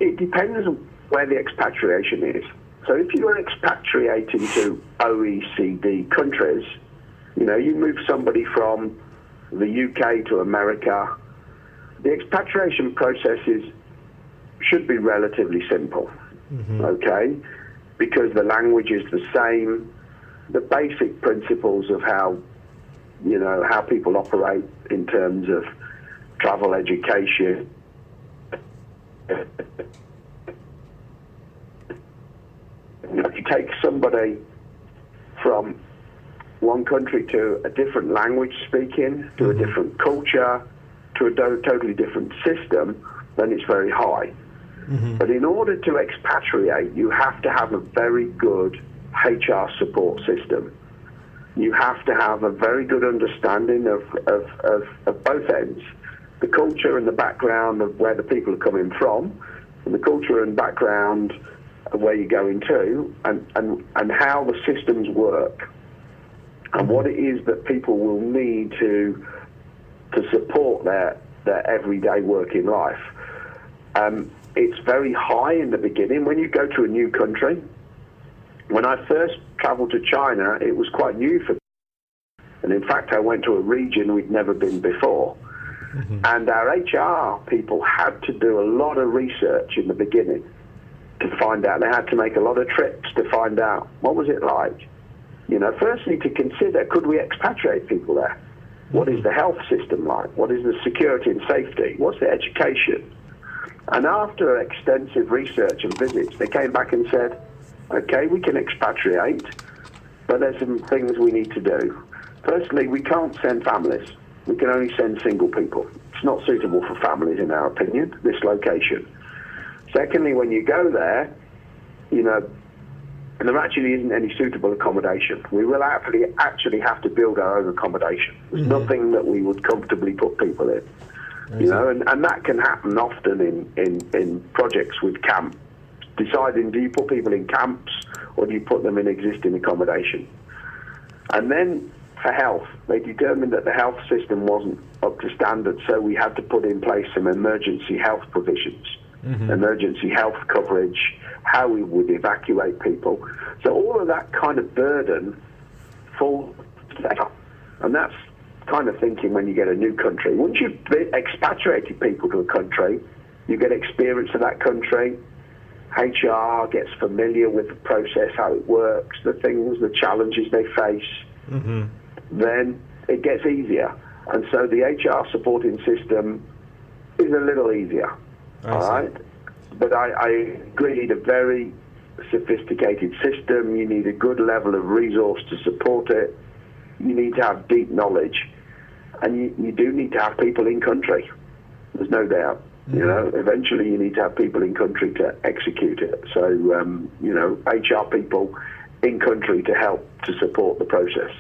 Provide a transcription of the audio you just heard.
It depends on where the expatriation is. So if you're expatriating to OECD countries, you move somebody from the UK to America, the expatriation processes should be relatively simple, okay? Because the language is the same, the basic principles of how people operate in terms of travel, education. If you take somebody from one country to a different language speaking, to a different culture, to a totally different system, then it's very high. But in order to expatriate, you have to have a very good HR support system. You have to have a very good understanding of both ends, the culture and the background of where the people are coming from, and the culture and background of where you're going to, and how the systems work, and what it is that people will need to support their everyday working life. It's very high in the beginning. When you go to a new country, when I first traveled to China, it was quite new for me. And in fact, I went to a region we'd never been before. And our HR people had to do a lot of research in the beginning to find out. They had to make a lot of trips to find out what was it like. Firstly, to consider, could we expatriate people there? What is the health system like? What is the security and safety? What's the education? And after extensive research and visits, they came back and said, okay, we can expatriate, but there's some things we need to do. Firstly, we can't send families. We can only send single people. It's not suitable for families, in our opinion, this location. Secondly, when you go there, there actually isn't any suitable accommodation. We will actually have to build our own accommodation. There's nothing that we would comfortably put people in. And that can happen often in projects with camps, deciding, do you put people in camps or do you put them in existing accommodation? And then for health, they determined that the health system wasn't up to standard, so we had to put in place some emergency health provisions, emergency health coverage, how we would evacuate people. So all of that kind of burden falls down, and that's kind of thinking when you get a new country. Once you've expatriated people to a country, you get experience of that country. HR gets familiar with the process, how it works, the things, the challenges they face. Then it gets easier. And so the HR supporting system is a little easier. All right? But I agree, you need a very sophisticated system. You need a good level of resource to support it. You need to have deep knowledge. And you do need to have people in country. There's no doubt. Eventually you need to have people in country to execute it. So, HR people in country to help to support the process.